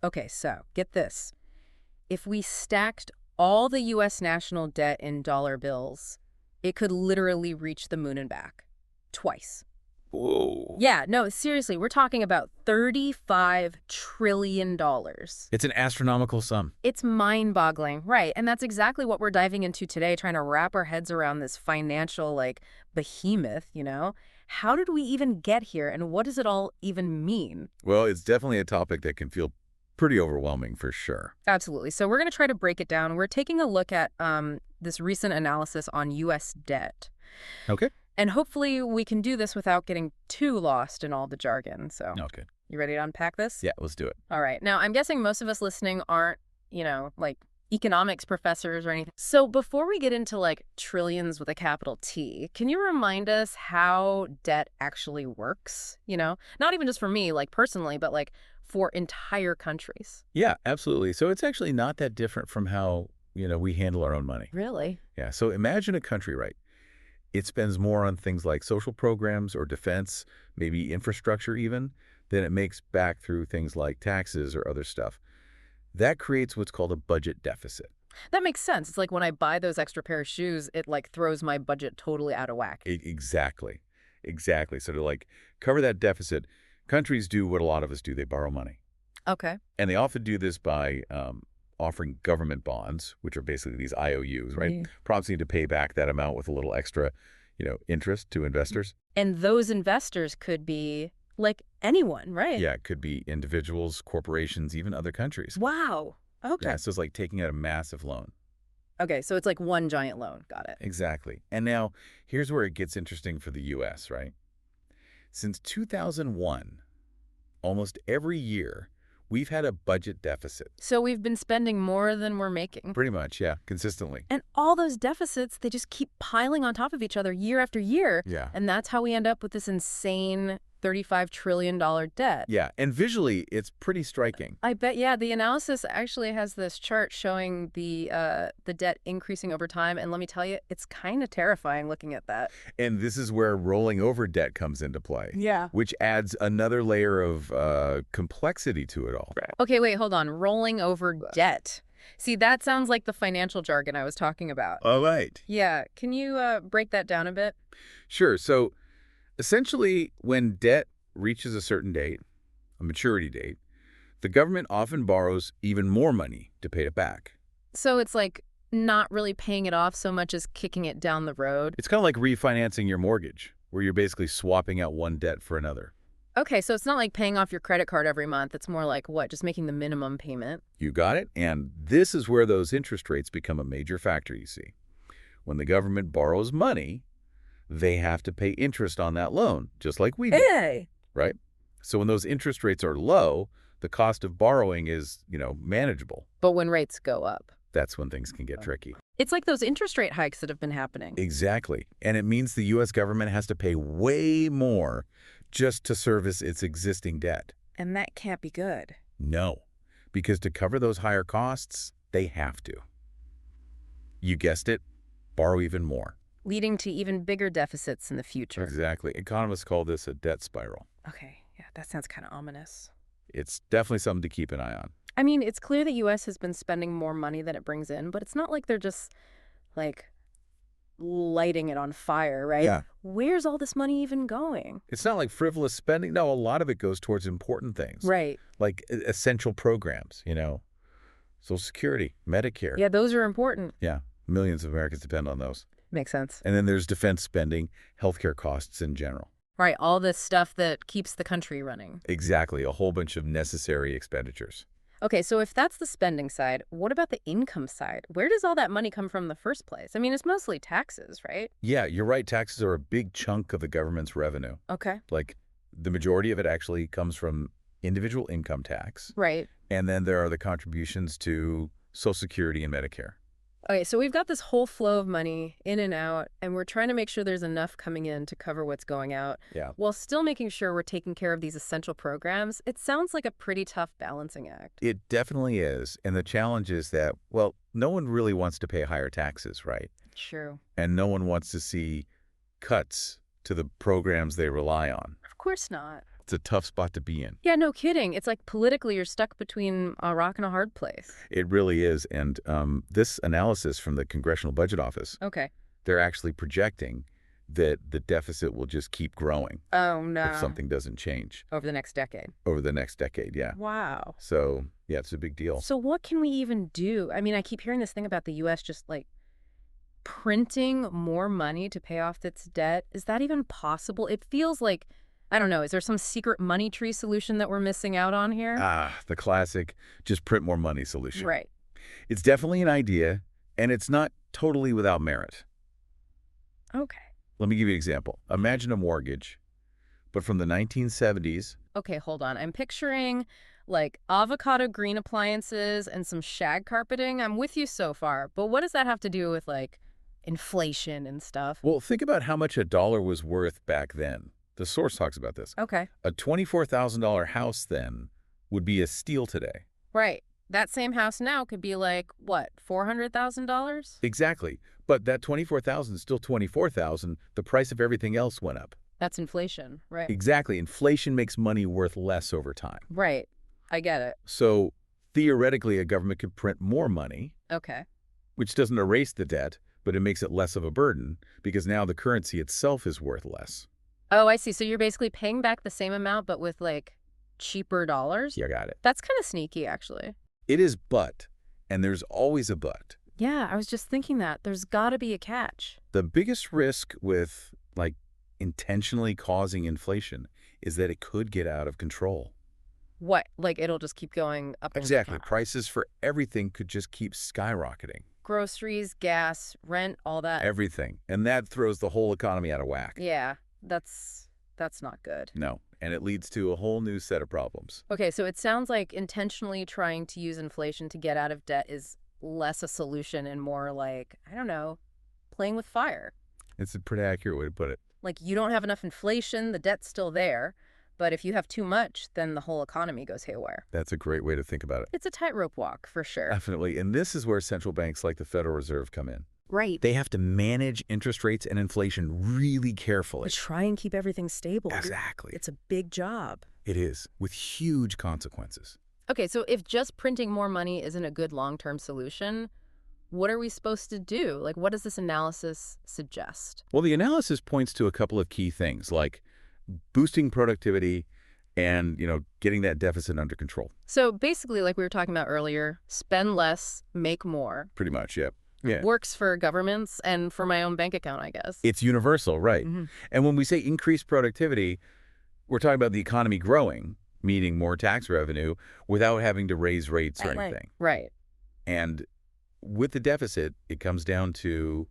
Okay, so get this. If we stacked all the U.S. national debt in dollar bills, it could literally reach the moon and back. Twice. Whoa. Yeah, no, seriously, we're talking about $35 trillion. It's an astronomical sum. It's mind-boggling, right? And that's exactly what we're diving into today, trying to wrap our heads around this financial, behemoth. How did we even get here, and what does it all even mean? Well, it's definitely a topic that can feel pretty overwhelming for sure. Absolutely. So we're going to try to break it down. We're taking a look at this recent analysis on U.S. debt. Okay. And hopefully we can do this without getting too lost in all the jargon. So Okay. you ready to unpack this? Yeah, let's do it. All right. Now, I'm guessing most of us listening aren't, economics professors or anything. So before we get into trillions with a capital T, can you remind us how debt actually works? Not even just for me, personally, but for entire countries. Yeah, absolutely. So it's actually not that different from how, we handle our own money. Really? Yeah. So imagine a country, right? It spends more on things like social programs or defense, maybe infrastructure even, than it makes back through things like taxes or other stuff. That creates what's called a budget deficit. That makes sense. It's like when I buy those extra pair of shoes, it throws my budget totally out of whack. Exactly. Exactly. So to cover that deficit, countries do what a lot of us do. They borrow money. Okay. And they often do this by offering government bonds, which are basically these IOUs, right? Yeah. Prompting you to pay back that amount with a little extra, interest to investors. And those investors could be anyone, right? Yeah, it could be individuals, corporations, even other countries. Wow. Okay. Yeah, so it's like taking out a massive loan. Okay, so it's like one giant loan. Got it. Exactly. And now, here's where it gets interesting for the U.S., right? Since 2001, almost every year, we've had a budget deficit. So we've been spending more than we're making. Pretty much, yeah, consistently. And all those deficits, they just keep piling on top of each other year after year. Yeah. And that's how we end up with this insane $35 trillion debt. Yeah, and visually, it's pretty striking. I bet, yeah. The analysis actually has this chart showing the debt increasing over time. And let me tell you, it's kind of terrifying looking at that. And this is where rolling over debt comes into play. Yeah. Which adds another layer of complexity to it all. Right. Okay, wait, hold on. Rolling over debt. See, that sounds like the financial jargon I was talking about. All right. Yeah. Can you break that down a bit? Sure. So essentially, when debt reaches a certain date, a maturity date, the government often borrows even more money to pay it back. So it's not really paying it off so much as kicking it down the road. It's kind of like refinancing your mortgage, where you're basically swapping out one debt for another. Okay, so it's not like paying off your credit card every month. It's more like what? Just making the minimum payment? You got it? And this is where those interest rates become a major factor, you see. When the government borrows money, they have to pay interest on that loan, just like we do. Hey! Right? So when those interest rates are low, the cost of borrowing is, manageable. But when rates go up, that's when things can get tricky. it's like those interest rate hikes that have been happening. Exactly. And it means the U.S. government has to pay way more just to service its existing debt. And that can't be good. No, because to cover those higher costs, they have to. You guessed it, borrow even more. Leading to even bigger deficits in the future. Exactly. Economists call this a debt spiral. Okay, yeah, that sounds kind of ominous. It's definitely something to keep an eye on. I mean, it's clear the U.S. has been spending more money than it brings in, but it's not like they're just, lighting it on fire, right? Yeah. Where's all this money even going? It's not like frivolous spending. No, a lot of it goes towards important things. Right. Like essential programs, Social Security, Medicare. Yeah, those are important. Yeah, millions of Americans depend on those. Makes sense. And then there's defense spending, healthcare costs in general. Right, all this stuff that keeps the country running. Exactly, a whole bunch of necessary expenditures. Okay, so if that's the spending side, what about the income side? Where does all that money come from in the first place? I mean, it's mostly taxes, right? Yeah, you're right. Taxes are a big chunk of the government's revenue. Okay. The majority of it actually comes from individual income tax. Right. And then there are the contributions to Social Security and Medicare. Okay, so we've got this whole flow of money in and out, and we're trying to make sure there's enough coming in to cover what's going out, Yeah. while still making sure we're taking care of these essential programs. It sounds like a pretty tough balancing act. It definitely is. And the challenge is that, well, no one really wants to pay higher taxes, right? True. And no one wants to see cuts to the programs they rely on. Of course not. It's a tough spot to be in. Yeah, no kidding. It's like politically you're stuck between a rock and a hard place. It really is. And this analysis from the Congressional Budget Office, Okay. they're actually projecting that the deficit will just keep growing Oh, if no. something doesn't change Over the next decade. over the next decade. Yeah. Wow. So, yeah, it's a big deal. So what can we even do? I mean, I keep hearing this thing about the U.S. just like printing more money to pay off its debt. Is that even possible? It feels like, I don't know, is there some secret money tree solution that we're missing out on here? The classic just print more money solution. Right. It's definitely an idea, and it's not totally without merit. Okay. Let me give you an example. Imagine a mortgage, but from the 1970s. Okay, hold on. I'm picturing like avocado green appliances and some shag carpeting. I'm with you so far. But what does that have to do with like inflation and stuff? Well, think about how much a dollar was worth back then. The source talks about this. Okay. A $24,000 house then would be a steal today. Right. That same house now could be like, what, $400,000? Exactly. But that $24,000 is still $24,000. The price of everything else went up. That's inflation, right? Exactly. Inflation makes money worth less over time. Right. I get it. So theoretically, a government could print more money, Okay. which doesn't erase the debt, but it makes it less of a burden because now the currency itself is worth less. Oh, I see. So you're basically paying back the same amount, but with like cheaper dollars? You got it. That's kind of sneaky, actually. It is but, and there's always a but. Yeah, I was just thinking that. There's got to be a catch. The biggest risk with, like, intentionally causing inflation is that it could get out of control. What? Like it'll just keep going up and Exactly. down. Prices for everything could just keep skyrocketing. Groceries, gas, rent, all that. Everything. And that throws the whole economy out of whack. Yeah, that's not good. No. And it leads to a whole new set of problems. Okay, so it sounds like intentionally trying to use inflation to get out of debt is less a solution and more like, I don't know, playing with fire. It's a pretty accurate way to put it. Like you don't have enough inflation, the debt's still there, but if you have too much, then the whole economy goes haywire. That's a great way to think about it. It's a tightrope walk, for sure. Definitely. And this is where central banks like the Federal Reserve come in. Right. They have to manage interest rates and inflation really carefully. But try and keep everything stable. Exactly. It's a big job. It is, with huge consequences. Okay, so if just printing more money isn't a good long-term solution, what are we supposed to do? Like, what does this analysis suggest? Well, the analysis points to a couple of key things, like boosting productivity and, getting that deficit under control. So basically, like we were talking about earlier, spend less, make more. Pretty much, yeah. Yeah. Works for governments and for my own bank account, I guess. It's universal, right? Mm-hmm. And when we say increased productivity, we're talking about the economy growing, meaning more tax revenue, without having to raise rates or anything. Right. And with the deficit, it comes down to,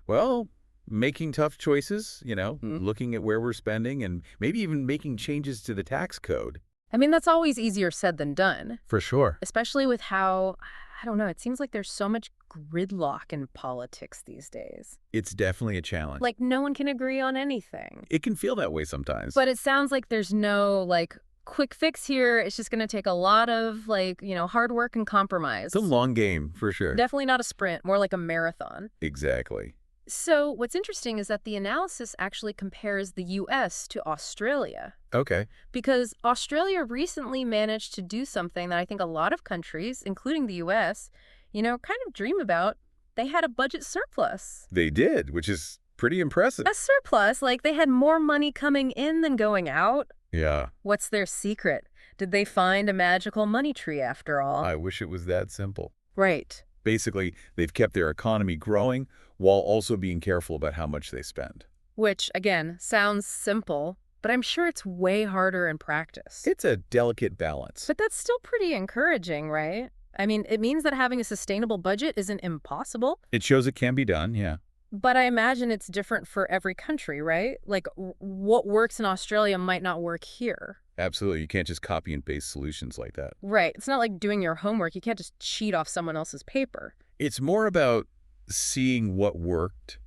well, making tough choices, looking at where we're spending and maybe even making changes to the tax code. I mean, that's always easier said than done, For sure. especially with how, I don't know, it seems like there's so much gridlock in politics these days. It's definitely a challenge. Like, no one can agree on anything. It can feel that way sometimes. But it sounds like there's no, like, quick fix here. It's just going to take a lot of, like, hard work and compromise. It's a long game, for sure. Definitely not a sprint, more like a marathon. Exactly. So what's interesting is that the analysis actually compares the U.S. to Australia. Okay. Because Australia recently managed to do something that I think a lot of countries, including the U.S., kind of dream about. They had a budget surplus. They did, which is pretty impressive. A surplus, like they had more money coming in than going out. Yeah. What's their secret? Did they find a magical money tree after all? I wish it was that simple. Right. Basically, they've kept their economy growing while also being careful about how much they spend. Which, again, sounds simple, but I'm sure it's way harder in practice. It's a delicate balance. But that's still pretty encouraging, right? I mean, it means that having a sustainable budget isn't impossible. It shows it can be done, yeah. But I imagine it's different for every country, right? Like, what works in Australia might not work here. Absolutely. You can't just copy and paste solutions like that. Right. It's not like doing your homework. You can't just cheat off someone else's paper. It's more about seeing what worked,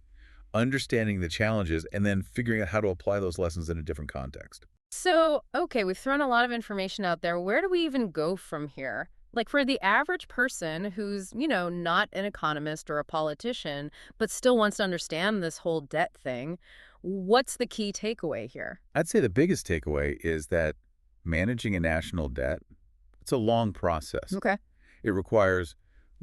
understanding the challenges, and then figuring out how to apply those lessons in a different context. So, okay, we've thrown a lot of information out there. Where do we even go from here? Like for the average person who's, not an economist or a politician, but still wants to understand this whole debt thing, What's the key takeaway here? I'd say the biggest takeaway is that managing a national debt, it's a long process. Okay. It requires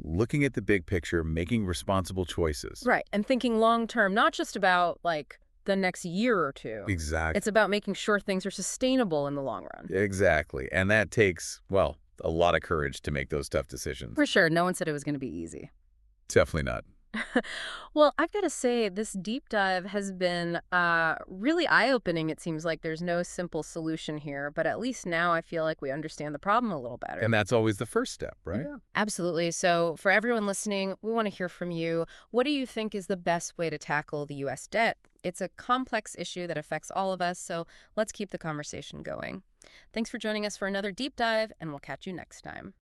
looking at the big picture, making responsible choices. Right. And thinking long term, not just about like the next year or two. It's Exactly. about making sure things are sustainable in the long run. Exactly. And that takes, well, a lot of courage to make those tough decisions. For sure. No one said it was going to be easy. Definitely not. Well, I've got to say, this deep dive has been really eye-opening. It seems like there's no simple solution here, but at least now I feel like we understand the problem a little better. And that's always the first step, right? Yeah. Absolutely. So for everyone listening, we want to hear from you. What do you think is the best way to tackle the U.S. debt? It's a complex issue that affects all of us, so let's keep the conversation going. Thanks for joining us for another deep dive, and we'll catch you next time.